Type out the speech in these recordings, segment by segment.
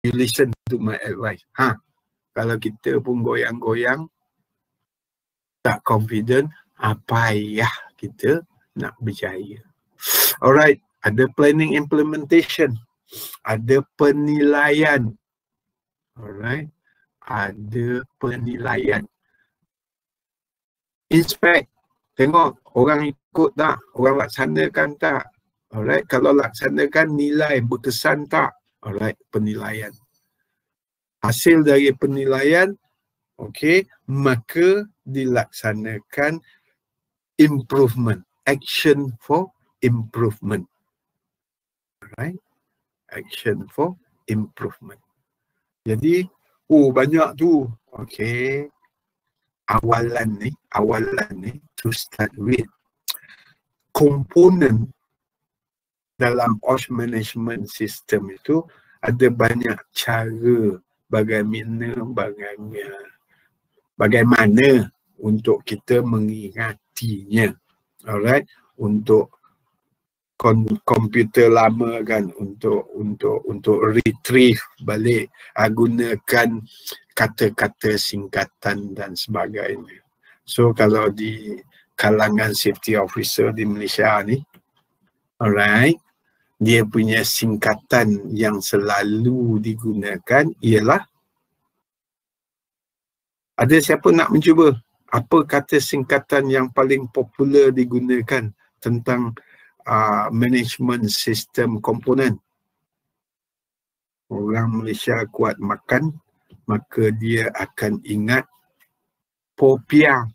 you listen to my advice. Kalau kita pun goyang-goyang, tak confident, apa payah kita nak berjaya. Alright, ada planning implementation, ada penilaian. Alright, ada penilaian. Inspect, tengok orang ikut tak, orang laksanakan tak. Alright, kalau laksanakan nilai berkesan tak. Alright, penilaian. Hasil dari penilaian, okey, maka dilaksanakan improvement, action for improvement. Alright, action for improvement. Jadi, banyak tu. Okey, awalan ni to start with. Komponen dalam OSH management system itu ada banyak cara bagaimana untuk kita mengingatinya. Alright, untuk komputer lama kan, untuk retrieve balik, gunakan kata-kata singkatan dan sebagainya. So kalau di kalangan safety officer di Malaysia ni, alright, dia punya singkatan yang selalu digunakan ialah, ada siapa nak mencuba? Apa kata singkatan yang paling popular digunakan tentang management sistem komponen? Orang Malaysia kuat makan, maka dia akan ingat POPIA.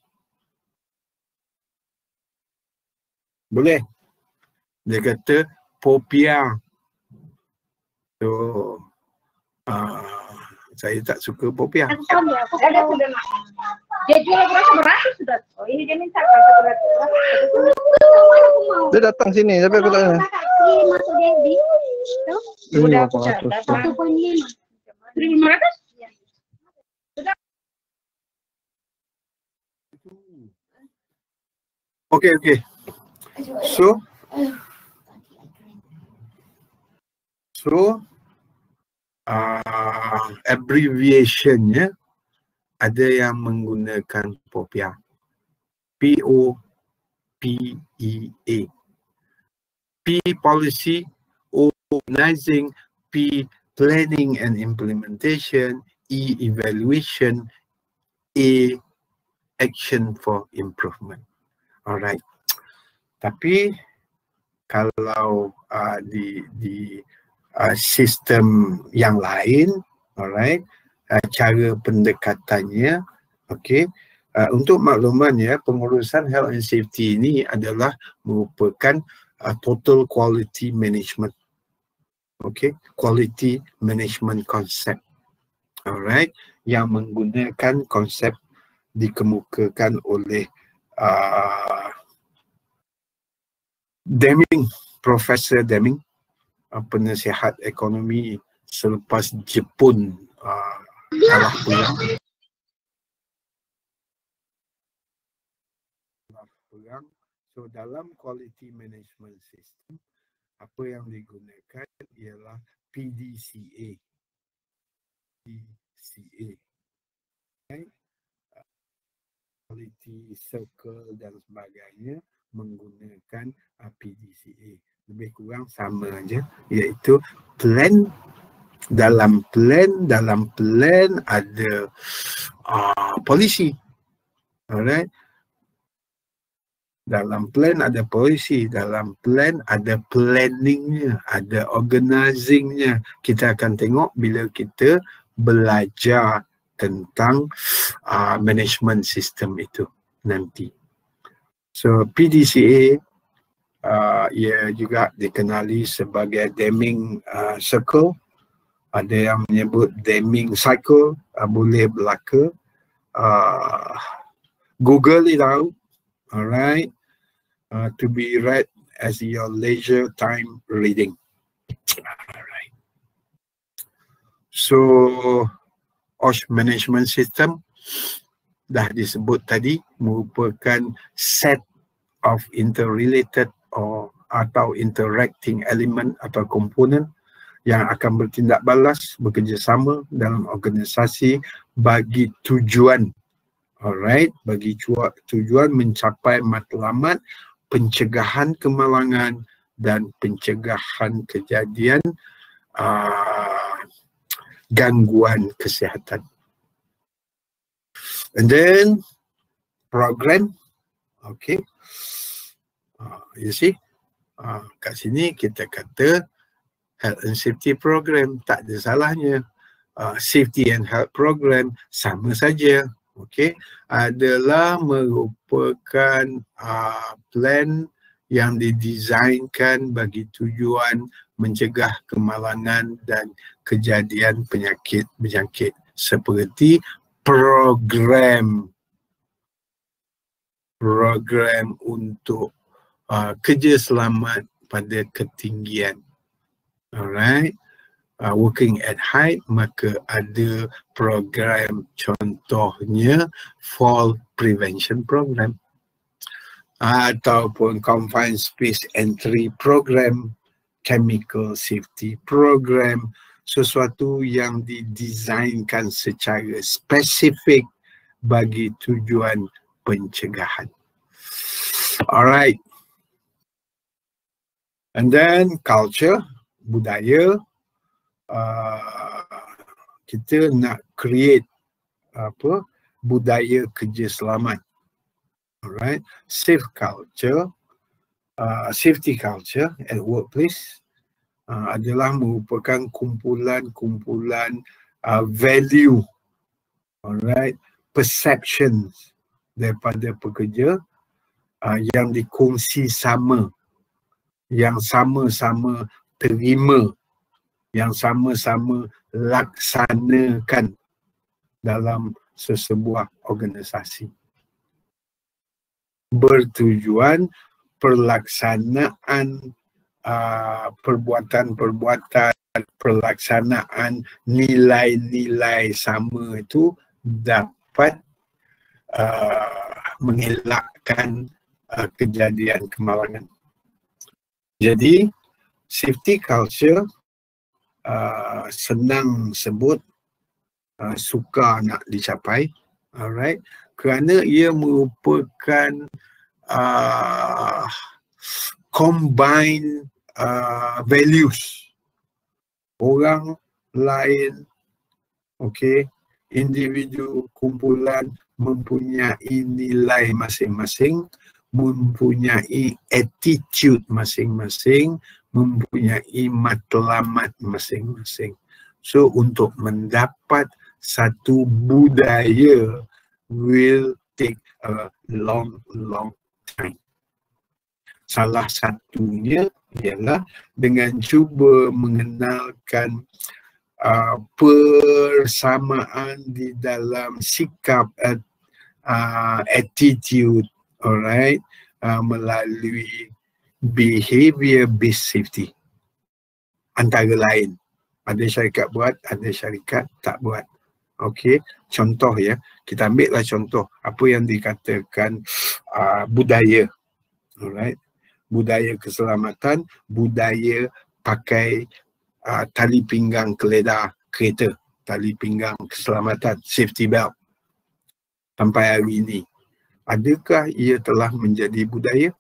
Boleh? Dia kata POPIA. So, saya tak suka POPIA. Dia jual berapa sudah? Oh, ini dia minta dia datang sini tapi aku tak tahu. Masuk Debbie. Sudah aku catat 1.5. 1.500? Ya. Okay. So abbreviationnya ada yang menggunakan POPIA. POPEA. P policy, O organizing, P planning and implementation, E evaluation, A action for improvement. Alright. Tapi kalau di sistem yang lain, alright, cara pendekatannya, okey, untuk makluman ya, pengurusan health and safety ini adalah merupakan total quality management. Okey, quality management concept. Alright, yang menggunakan konsep dikemukakan oleh Deming, Profesor Deming, penasihat ekonomi selepas Jepun kalah perang. So dalam quality management system, apa yang digunakan ialah PDCA. Okay. Quality circle dan sebagainya menggunakan PDCA. Lebih kurang sama aja, iaitu plan. Dalam plan ada polisi. Alright. Dalam plan ada polisi, dalam plan ada planningnya, ada organizingnya. Kita akan tengok bila kita belajar tentang management system itu nanti. So PDCA ia juga dikenali sebagai Deming Circle. Ada yang menyebut Deming Cycle, boleh belaka. Google it out. Alright, to be read as your leisure time reading. Alright. So, OSH management system dah disebut tadi merupakan set of interrelated atau interacting element atau komponen yang akan bertindak balas, bekerjasama dalam organisasi bagi tujuan, alright, bagi tujuan mencapai matlamat pencegahan kemalangan dan pencegahan kejadian gangguan kesihatan. And then program, okay, you see, kat sini kita kata health and safety program, tak ada salahnya. Safety and health program sama saja, okay, adalah merupakan plan yang didesainkan bagi tujuan mencegah kemalangan dan kejadian penyakit berjangkit, seperti program untuk kerja selamat pada ketinggian, alright, working at height, maka ada program, contohnya fall prevention program ataupun confined space entry program, chemical safety program, sesuatu yang didesainkan secara spesifik bagi tujuan pencegahan. Alright. And then culture, budaya, kita nak create budaya kerja selamat. Alright, safe culture, safety culture at workplace adalah merupakan kumpulan value, alright, perceptions daripada pekerja yang dikongsi sama, yang sama-sama terima, yang sama-sama laksanakan dalam sesebuah organisasi. Bertujuan pelaksanaan perbuatan-perbuatan, pelaksanaan nilai-nilai sama itu dapat mengelakkan kejadian kemalangan. Jadi safety culture senang sebut, sukar nak dicapai, alright, kerana ia merupakan combine values orang lain, okay, individu, kumpulan mempunyai nilai masing-masing, mempunyai attitude masing-masing, mempunyai matlamat masing-masing. So untuk mendapat satu budaya will take a long time. Salah satunya ialah dengan cuba mengenalkan persamaan di dalam sikap, attitude, alright, melalui behavior based safety. Antara lain, ada syarikat buat, ada syarikat tak buat. Okey, contoh ya, kita ambillah contoh apa yang dikatakan budaya, alright, budaya keselamatan, budaya pakai tali pinggang keledar kereta, tali pinggang keselamatan, safety belt. Sampai hari ini, adakah ia telah menjadi budaya?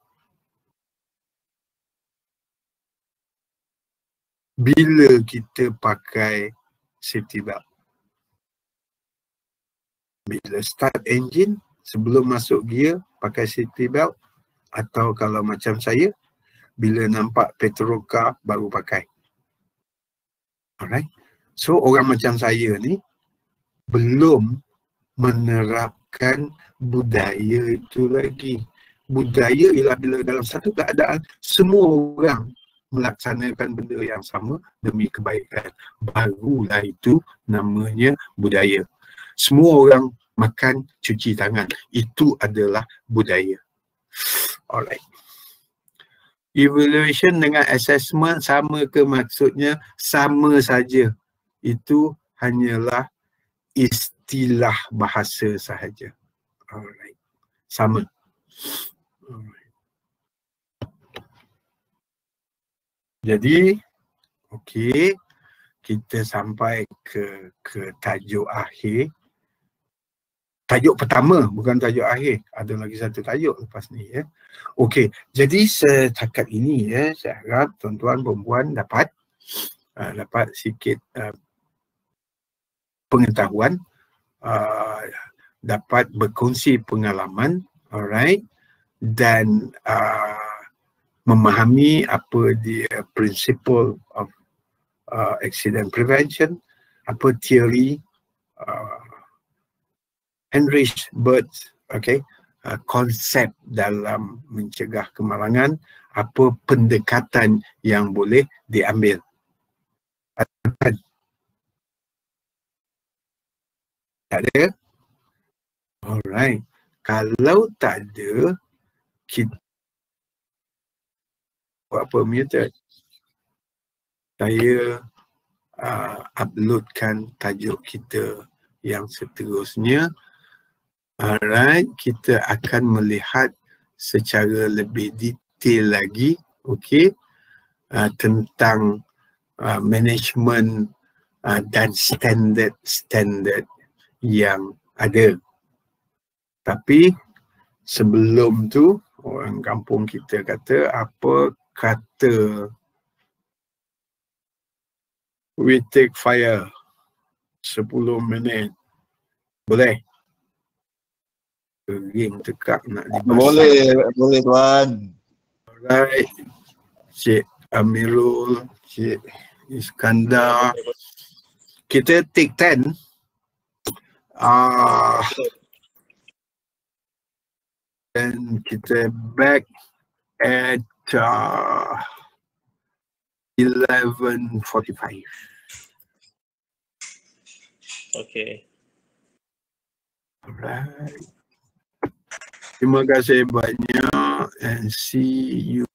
Bila kita pakai safety belt? Bila start engine, sebelum masuk gear pakai safety belt, atau kalau macam saya, bila nampak petrol car baru pakai. Alright. So orang macam saya ni belum menerapkan budaya itu lagi. Budaya ialah bila dalam satu keadaan semua orang melaksanakan benda yang sama demi kebaikan. Barulah itu namanya budaya. Semua orang makan, cuci tangan. Itu adalah budaya. Alright. Evaluation dengan assessment sama ke? Maksudnya sama saja. Itu hanyalah istilah bahasa sahaja. Alright. Sama. Alright. Jadi, okey, kita sampai ke tajuk akhir. Tajuk pertama, bukan tajuk akhir. Ada lagi satu tajuk lepas ni ya. Okey, jadi setakat ini ya, saya harap tuan-tuan perempuan dapat sikit pengetahuan, dapat berkongsi pengalaman, alright, dan memahami apa dia principle of accident prevention, apa teori Henry Bird, konsep dalam mencegah kemalangan, apa pendekatan yang boleh diambil. Tak ada? Alright. Kalau tak ada, kita buat apa muted? Saya uploadkan tajuk kita yang seterusnya. Alright, kita akan melihat secara lebih detail lagi, tentang management dan standard yang ada. Tapi sebelum tu, orang kampung kita kata, apa kata we take fire 10 minit. Boleh? Kering tekak nak dimasak. Boleh tuan. Alright. Cik Amirul, Cik Iskandar. Kita take 10. Dan kita back at 11:45. Okay. Alright. Terima kasih banyak and see you